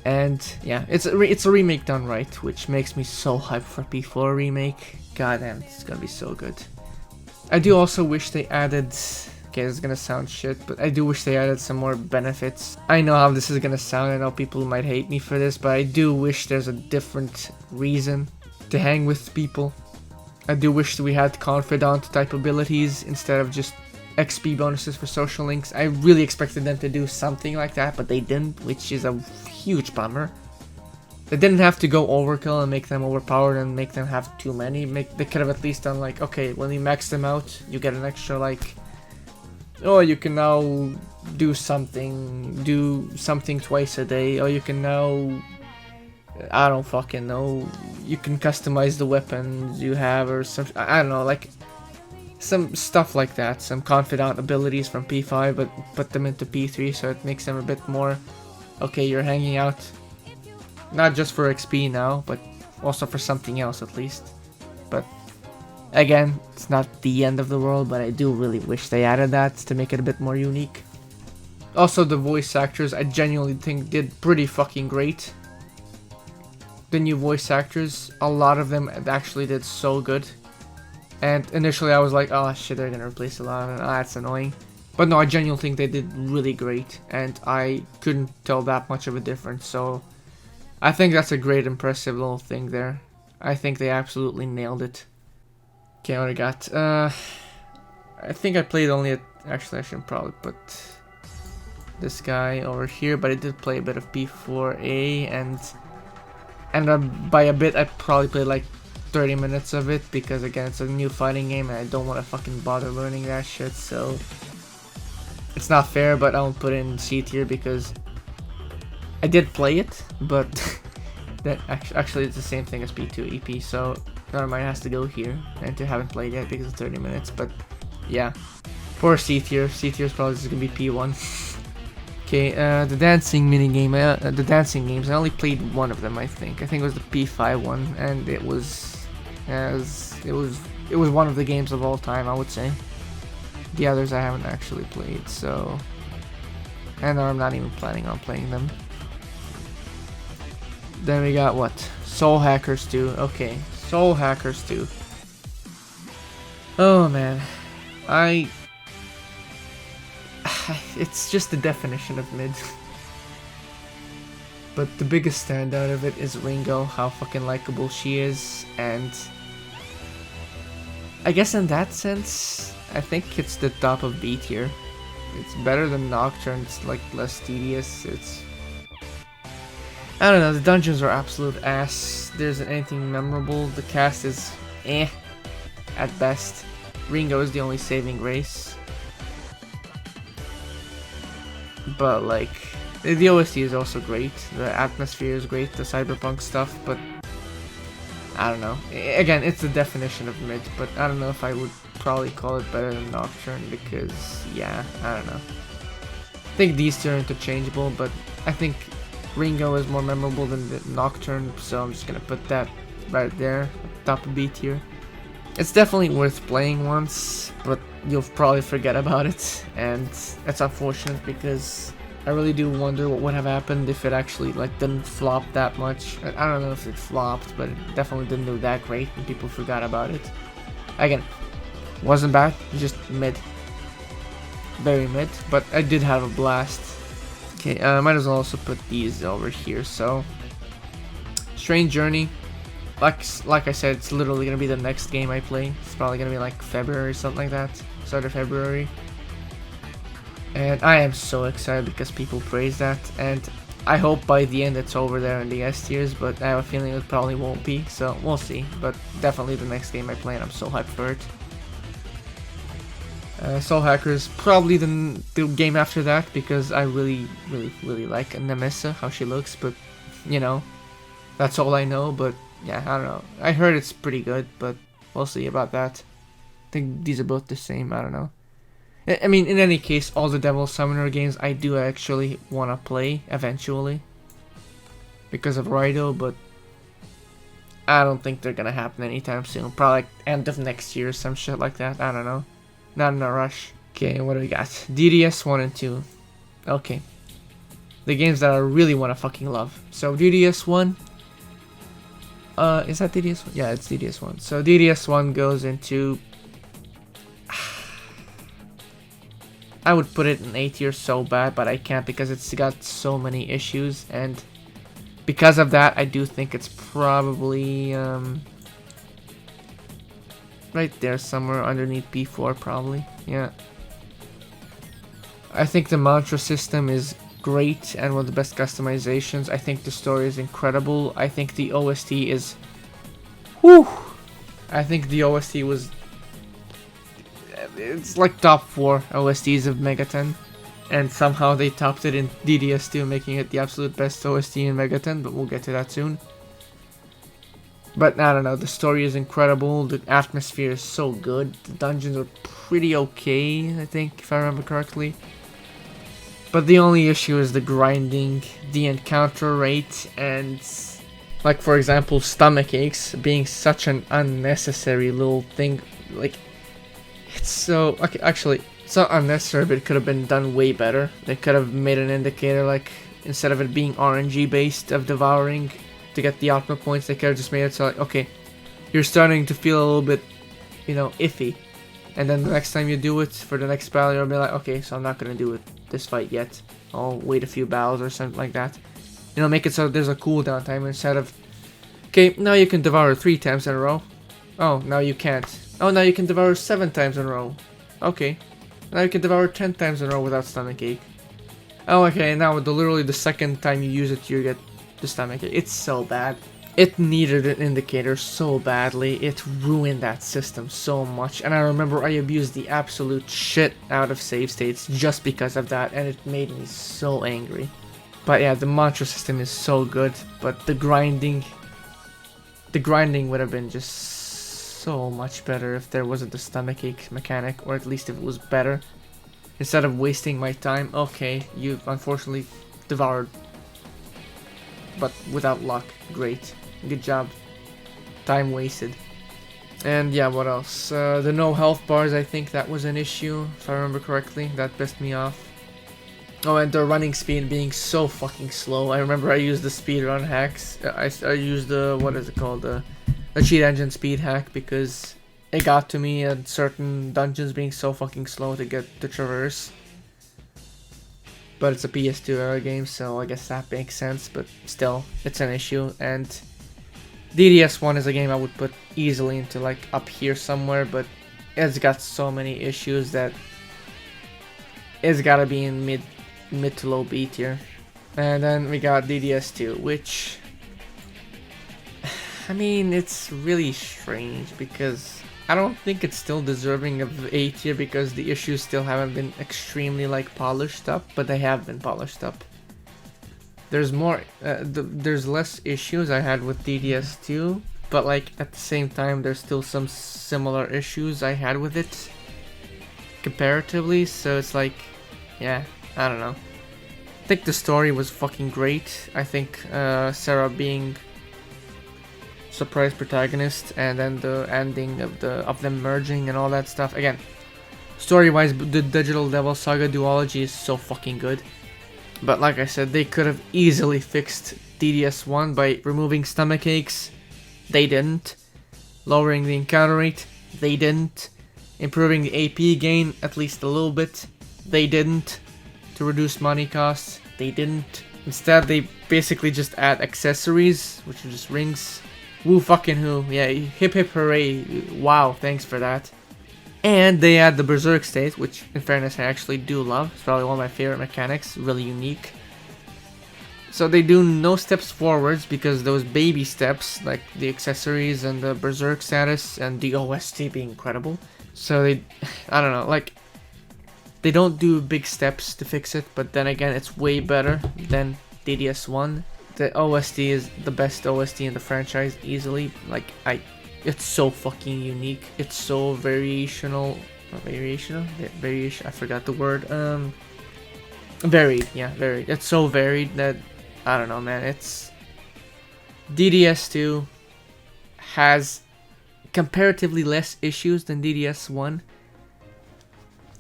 And yeah, it's a remake done right, which makes me so hyped for P4 remake. God damn, it's gonna be so good. I do also wish they added... Okay, this is gonna sound shit, but I do wish they added some more benefits. I know how this is gonna sound, I know people might hate me for this, but I do wish there's a different reason to hang with people. I do wish that we had confidant type abilities instead of just XP bonuses for social links. I really expected them to do something like that, but they didn't, which is a huge bummer. They didn't have to go overkill and make them overpowered and make them have too many. They could have at least done like, okay, when you max them out, you get an extra like... Oh, you can now do something twice a day, or you can now, I don't fucking know, you can customize the weapons you have, or some, I don't know, like, some stuff like that, some confidant abilities from P5, but put them into P3, so it makes them a bit more, okay, you're hanging out, not just for XP now, but also for something else at least, but... Again, it's not the end of the world, but I do really wish they added that to make it a bit more unique. Also, the voice actors, I genuinely think did pretty fucking great. The new voice actors, a lot of them actually did so good. And initially I was like, oh shit, they're gonna replace a lot of them, that's annoying. But no, I genuinely think they did really great, and I couldn't tell that much of a difference, so... I think that's a great, impressive little thing there. I think they absolutely nailed it. Okay, what I got? I think I played only at... Actually, I should probably put this guy over here, but I did play a bit of P4A, and by a bit, I probably played like 30 minutes of it, because again, it's a new fighting game, and I don't want to fucking bother learning that shit, so... It's not fair, but I won't put it in C tier, because I did play it, but that actually it's the same thing as P2 EP, so... Never mind, it has to go here, and I haven't played yet because it's 30 minutes, but yeah. Poor C tier. C tier is probably just gonna be P1. Okay, the dancing minigame, the dancing games, I only played one of them, I think. I think it was the P5 one, and it was one of the games of all time, I would say. The others I haven't actually played, so... And I'm not even planning on playing them. Then we got what? Soul Hackers 2, okay. Soul Hackers 2. Oh man, it's just the definition of mid. But the biggest standout of it is Ringo, how fucking likable she is, and I guess in that sense, I think it's the top of B tier. It's better than Nocturne, it's like less tedious, it's... I don't know, the dungeons are absolute ass, there isn't anything memorable, the cast is eh, at best. Ringo is the only saving grace. But like, the OST is also great, the atmosphere is great, the cyberpunk stuff, but I don't know. Again, it's the definition of mid, but I don't know if I would probably call it better than Nocturne, because yeah, I don't know. I think these two are interchangeable, but I think Ringo is more memorable than the Nocturne, so I'm just gonna put that right there, at the top of B tier. It's definitely worth playing once, but you'll probably forget about it, and it's unfortunate because I really do wonder what would have happened if it actually like didn't flop that much. I don't know if it flopped, but it definitely didn't do that great and people forgot about it. Again, wasn't bad, just mid. Very mid, but I did have a blast. Okay, might as well also put these over here, so... Strange Journey. Like I said, it's literally gonna be the next game I play. It's probably gonna be like February or something like that. start of February. And I am so excited because people praise that, and I hope by the end it's over there in the S tiers, but I have a feeling it probably won't be, so we'll see. But definitely the next game I play, and I'm so hyped for it. Soul Hackers, probably the game after that, because I really like Nemessa, how she looks, but, you know, that's all I know. But yeah, I don't know. I heard it's pretty good, but we'll see about that. I think these are both the same, I don't know. I mean, in any case, all the Devil Summoner games I do actually want to play eventually. Because of Raido, but I don't think they're gonna happen anytime soon. Probably like end of next year or some shit like that, I don't know. Not in a rush. Okay, what do we got? DDS 1 and 2. Okay. The games that I really want to fucking love. So DDS 1. Is that DDS 1? Yeah, it's DDS 1. So DDS 1 goes into... I would put it in A tier so bad, but I can't because it's got so many issues, and because of that, I do think it's probably right there somewhere underneath P4 probably. Yeah. I think the mantra system is great and one of the best customizations. I think the story is incredible. I think the OST is... Whew! I think the OST was... It's like top 4 OSTs of Megaten. And somehow they topped it in DDS2, making it the absolute best OST in Megaten, but we'll get to that soon. But I don't know, the story is incredible, the atmosphere is so good, the dungeons are pretty okay, I think, if I remember correctly. But the only issue is the grinding, the encounter rate, and... like, for example, stomach aches being such an unnecessary little thing. Like, it's so... okay, actually, it's not unnecessary, but it could have been done way better. They could have made an indicator, like, instead of it being RNG based of devouring to get the Atma points, they could have just made it so, like, okay, you're starting to feel a little bit, you know, iffy. And then the next time you do it, for the next battle, you'll be like, okay, so I'm not going to do it this fight yet. I'll wait a few battles or something like that. You know, make it so there's a cooldown time instead of, okay, now you can devour 3 times in a row. Oh, now you can't. Oh, now you can devour 7 times in a row. Okay. Now you can devour 10 times in a row without stomach ache. Oh, okay, now literally the second time you use it, you get the stomach ache. It's so bad. It needed an indicator so badly. It ruined that system so much. And I remember I abused the absolute shit out of save states just because of that. And it made me so angry. But yeah, the mantra system is so good. But the grinding would have been just so much better if there wasn't the stomach ache mechanic. Or at least if it was better. Instead of wasting my time, okay, you've unfortunately devoured. But without luck. Great. Good job. Time wasted. And yeah, what else? The no health bars, I think that was an issue, if I remember correctly. That pissed me off. Oh, and the running speed being so fucking slow. I remember I used the speedrun hacks. I used the, what is it called? The cheat engine speed hack because it got to me at certain dungeons being so fucking slow to get to traverse. But it's a PS2 era game, so I guess that makes sense, but still, it's an issue. And DDS1 is a game I would put easily into like up here somewhere, but it's got so many issues that it's gotta be in mid to low B tier. And then we got DDS2, which, I mean, it's really strange because I don't think it's still deserving of A tier because the issues still haven't been extremely like polished up, but they have been polished up. There's more, there's less issues I had with DDS2, but like at the same time there's still some similar issues I had with it comparatively, so it's like, yeah, I don't know. I think the story was fucking great. I think Sarah being surprise protagonist and then the ending of them merging and all that stuff. Again, story-wise, the Digital Devil Saga duology is so fucking good. But like I said, they could have easily fixed DDS1 by removing stomach aches. They didn't. Lowering the encounter rate. They didn't. Improving the AP gain at least a little bit. They didn't. To reduce money costs. They didn't. Instead, they basically just add accessories, which are just rings. Woo fucking who. Yeah, hip hip hooray. Wow, thanks for that. And they add the Berserk state, which in fairness I actually do love. It's probably one of my favorite mechanics, really unique. So they do no steps forwards because those baby steps, like the accessories and the Berserk status and the OST being incredible. So they, I don't know, like, they don't do big steps to fix it, but then again, it's way better than DDS1. The OST is the best OST in the franchise, easily. Like, it's so fucking unique. It's so variational. Variation, I forgot the word. Varied, yeah, varied. It's so varied that, I don't know, man, it's... DDS2 has comparatively less issues than DDS1.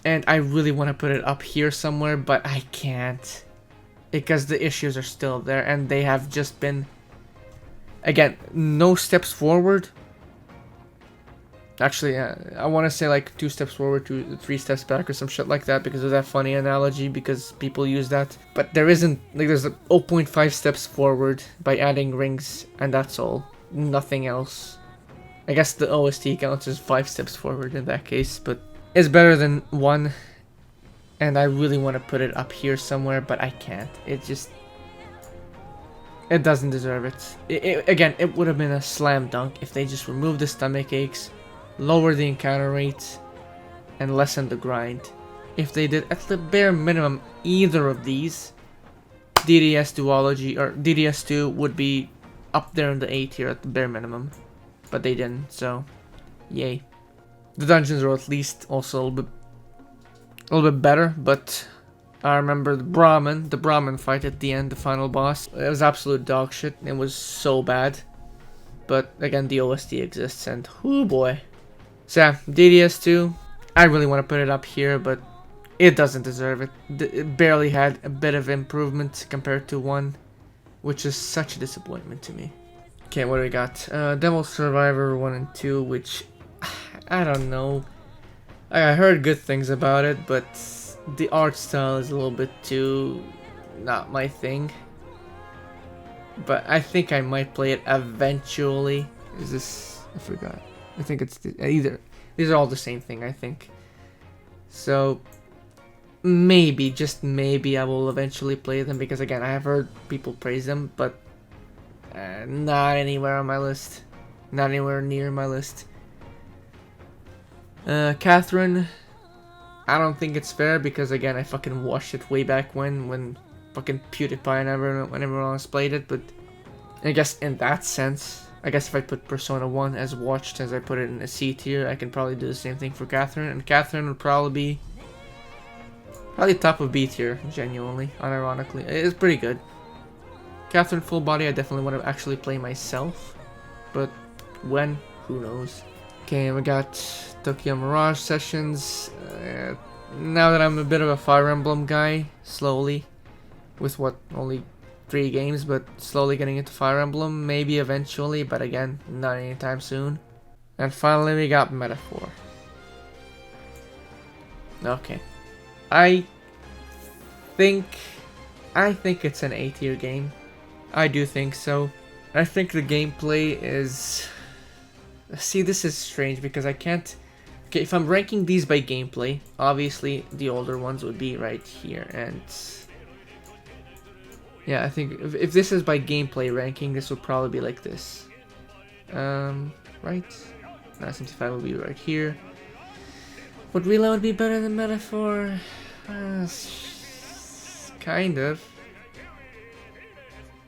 And I really want to put it up here somewhere, but I can't. Because the issues are still there, and they have just been... Again, no steps forward. Actually, I want to say like 2 steps forward, 3 steps back or some shit like that because of that funny analogy, because people use that. But there isn't, like, there's a 0.5 steps forward by adding rings, and that's all. Nothing else. I guess the OST counts as 5 steps forward in that case, but it's better than 1. And I really want to put it up here somewhere, but I can't. It just... It doesn't deserve it. Again, it would have been a slam dunk if they just removed the stomach aches, lower the encounter rates, and lessen the grind. If they did at the bare minimum either of these, DDS duology or DDS2 would be up there in the A tier at the bare minimum. But they didn't, so yay. The dungeons are at least also a little bit better, but I remember the Brahmin fight at the end, the final boss. It was absolute dog shit. It was so bad. But again, the OST exists, and oh boy. So yeah, DDS2, I really want to put it up here, but it doesn't deserve it. It barely had a bit of improvement compared to 1, which is such a disappointment to me. Okay, what do we got? Devil Survivor 1 and 2, which, I don't know. I heard good things about it, but the art style is a little bit too not my thing. But I think I might play it eventually. Is this... I forgot. I think it's either... These are all the same thing, I think. So, maybe, just maybe I will eventually play them, because again, I have heard people praise them, but not anywhere on my list. Not anywhere near my list. Catherine, I don't think it's fair, because again, I fucking watched it way back when fucking PewDiePie and everyone else played it, but I guess in that sense, I guess if I put Persona 1 as watched as I put it in a C tier, I can probably do the same thing for Catherine, and Catherine would probably top of B tier, genuinely, unironically. It's pretty good. Catherine full body, I definitely want to actually play myself, but when, who knows. Okay, we got Tokyo Mirage Sessions. Now that I'm a bit of a Fire Emblem guy, slowly, with what, only 3 games, but slowly getting into Fire Emblem, maybe eventually, but again, not anytime soon. And finally we got Metaphor. Okay. I think it's an A tier game. I do think so. I think the gameplay is... See, this is strange because I can't... Okay, if I'm ranking these by gameplay, obviously the older ones would be right here, and... Yeah, I think if this is by gameplay ranking, this would probably be like this. Right? No, SMT5 would be right here. Would Reload be better than Metaphor? Kind of.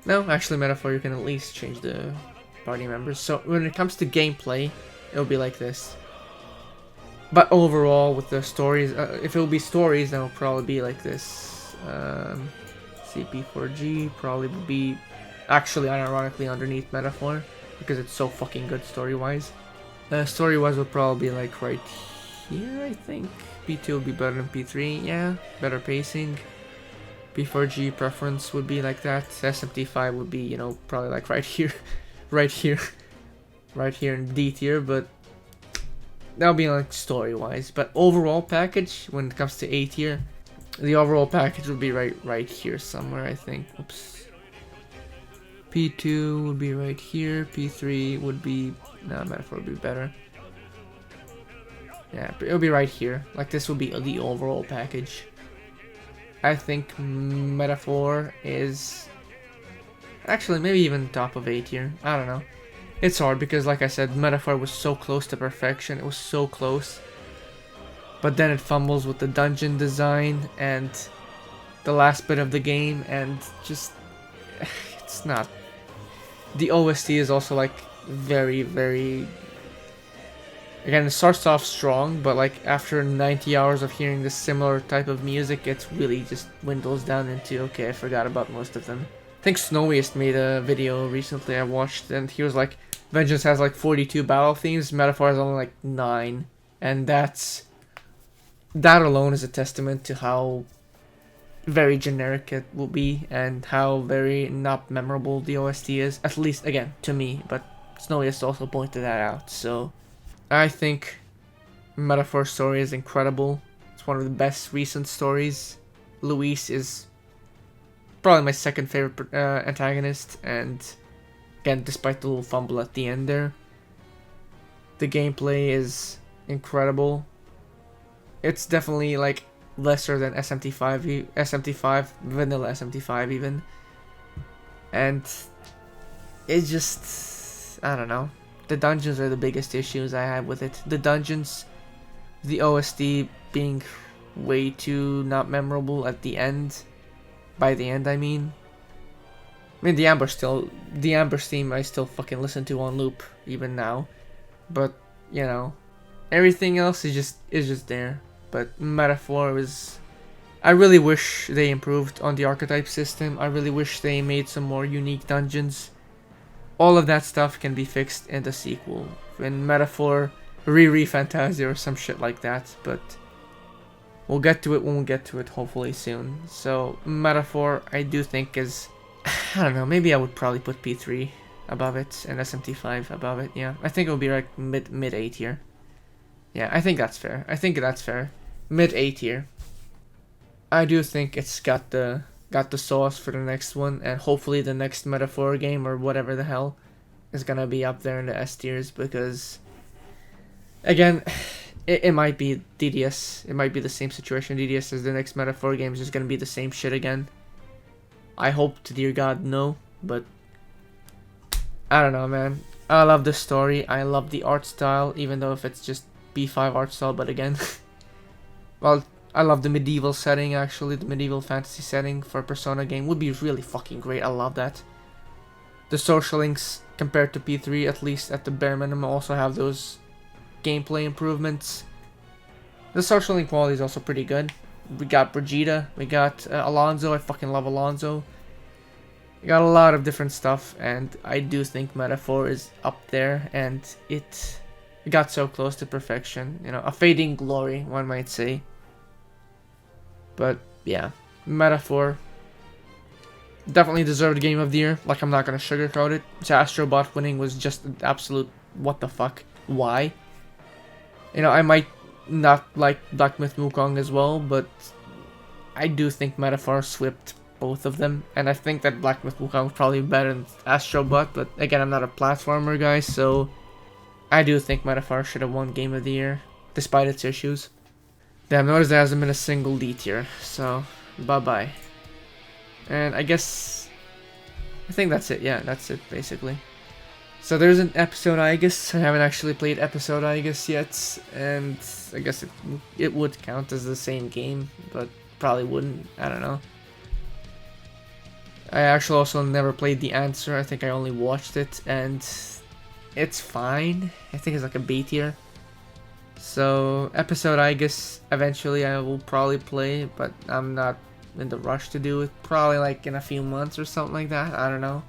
No, actually Metaphor, you can at least change the party members. So when it comes to gameplay, it'll be like this. But overall, with the stories, if it'll be stories, then it'll probably be like this. CP4G probably would be actually unironically underneath Metaphor because it's so fucking good story-wise. Story-wise would probably be like right here, I think. P2 would be better than P3, yeah, better pacing. P4G preference would be like that. SMT5 would be, you know, probably like right here, right here in D tier, but that would be like story-wise. But overall package, when it comes to A tier, the overall package would be right here somewhere, I think. Oops. P2 would be right here. P3 would be... No, Metaphor would be better. Yeah, but it'll be right here. Like, this will be the overall package. I think Metaphor is... Actually, maybe even top of 8 here. I don't know. It's hard because, like I said, Metaphor was so close to perfection. It was so close. But then it fumbles with the dungeon design and the last bit of the game, and just... It's not... The OST is also, like, very, very... Again, it starts off strong, but like after 90 hours of hearing this similar type of music, it really just dwindles down into, okay, I forgot about most of them. I think Snowiest made a video recently I watched, and he was like, Vengeance has like 42 battle themes, Metaphor has only like 9. And that alone is a testament to how very generic it will be, and how very not memorable the OST is. At least, again, to me, but Snowiest also pointed that out, so... I think Metaphor's story is incredible. It's one of the best recent stories. Luis is probably my second favorite antagonist, and again, despite the little fumble at the end there, the gameplay is incredible. It's definitely like lesser than SMT5, vanilla SMT5 even, and it just, I don't know. The dungeons are the biggest issues I have with it. The dungeons, the OST being way too not memorable at the end. By the end, I mean. The Ambush theme I still fucking listen to on loop even now. But, you know, everything else is just there. But Metaphor is... I really wish they improved on the archetype system. I really wish they made some more unique dungeons. All of that stuff can be fixed in the sequel. In Metaphor, Fantazio or some shit like that. But we'll get to it when we get to it, hopefully soon. So, Metaphor, I do think is... I don't know, maybe I would probably put P3 above it and SMT5 above it, yeah. I think it would be like mid-8 here. Yeah, I think that's fair. Mid-8 here. I do think it's got the sauce for the next one, and hopefully the next Metaphor game or whatever the hell is gonna be up there in the S tiers, because again, it might be DDS. It might be the same situation DDS as the next Metaphor game is just gonna be the same shit again. I hope to dear God no, but I don't know, man. I love the story. I love the art style, even though if it's just B5 art style, but again, well, I love the medieval setting, actually. The medieval fantasy setting for a Persona game would be really fucking great. I love that. The social links, compared to P3, at least at the bare minimum, also have those gameplay improvements. The social link quality is also pretty good. We got Brigida, we got Alonso. I fucking love Alonso. We got a lot of different stuff, and I do think Metaphor is up there, and it got so close to perfection. You know, a fading glory, one might say. But yeah, Metaphor definitely deserved Game of the Year. Like, I'm not gonna sugarcoat it. Astrobot winning was just an absolute what the fuck. Why? You know, I might not like Black Myth Wukong as well, but I do think Metaphor swept both of them, and I think that Black Myth Wukong was probably better than Astrobot. But again, I'm not a platformer guy, so I do think Metaphor should have won Game of the Year, despite its issues. Damn, notice there hasn't been a single D tier, so bye-bye. And I guess... I think that's it, yeah, that's it, basically. So there's an Episode Igus. I haven't actually played Episode Igus yet, and I guess it would count as the same game, but probably wouldn't, I don't know. I actually also never played The Answer. I think I only watched it, and it's fine. I think it's like a B tier. So, Episode Igus, eventually I will probably play, but I'm not in the rush to do it. Probably like in a few months or something like that, I don't know.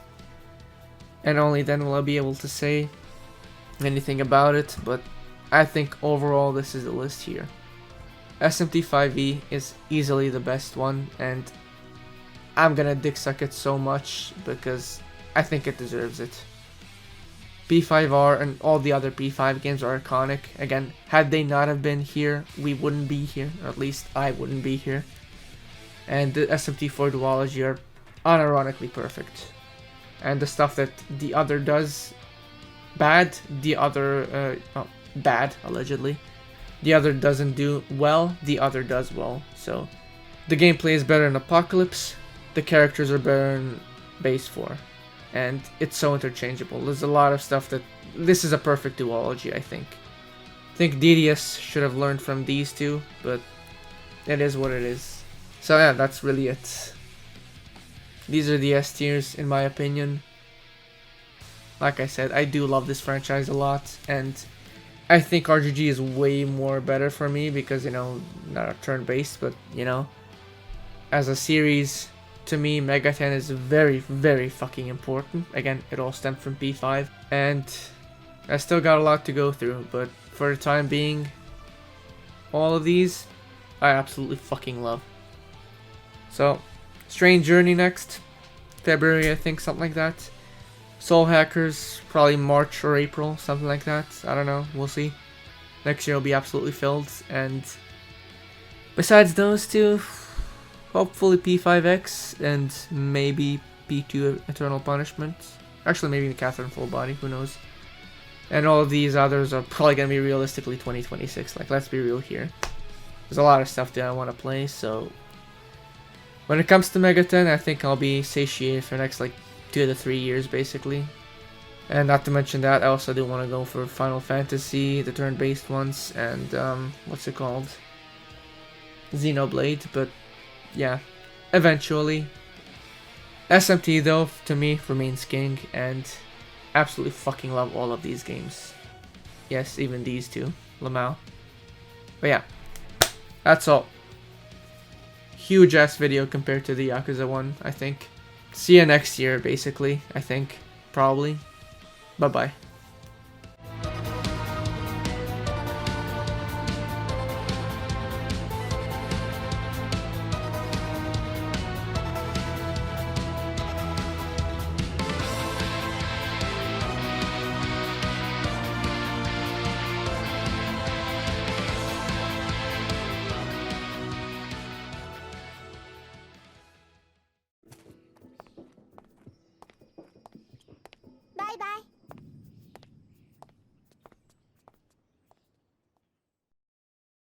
And only then will I be able to say anything about it, but I think overall this is the list here. SMT5E is easily the best one, and I'm gonna dick suck it so much because I think it deserves it. P5R and all the other P5 games are iconic. Again, had they not have been here, we wouldn't be here, or at least I wouldn't be here. And the SMT4 duology are unironically perfect. And the stuff that the other does bad, the other, bad, allegedly, the other doesn't do well, the other does well. So the gameplay is better in Apocalypse, the characters are better in Base 4, and it's so interchangeable. There's a lot of stuff that this is a perfect duology, I think. I think DDS should have learned from these two, but it is what it is. So yeah, that's really it. These are the S tiers in my opinion. Like I said, I do love this franchise a lot, and I think RGG is way more better for me because, you know, not a turn-based, but, you know, as a series, to me, Megaten is very, very fucking important. Again, it all stemmed from P5, and I still got a lot to go through, but for the time being, all of these, I absolutely fucking love. So, Strange Journey next, February, I think, something like that. Soul Hackers, probably March or April, something like that. I don't know, we'll see. Next year will be absolutely filled, and besides those two, hopefully P5X and maybe P2 Eternal Punishment. Actually, maybe the Catherine Full Body, who knows. And all of these others are probably going to be realistically 2026, like, let's be real here. There's a lot of stuff that I want to play, so when it comes to Megaten, I think I'll be satiated for the next, like, 2 to 3 years, basically. And not to mention that, I also do want to go for Final Fantasy, the turn-based ones, and, what's it called? Xenoblade, but, yeah, eventually. SMT, though, to me, remains king, and absolutely fucking love all of these games. Yes, even these two, Lamau. But yeah, that's all. Huge ass video compared to the Yakuza one, I think. See you next year, basically, I think. Probably. Bye-bye. Bye-bye.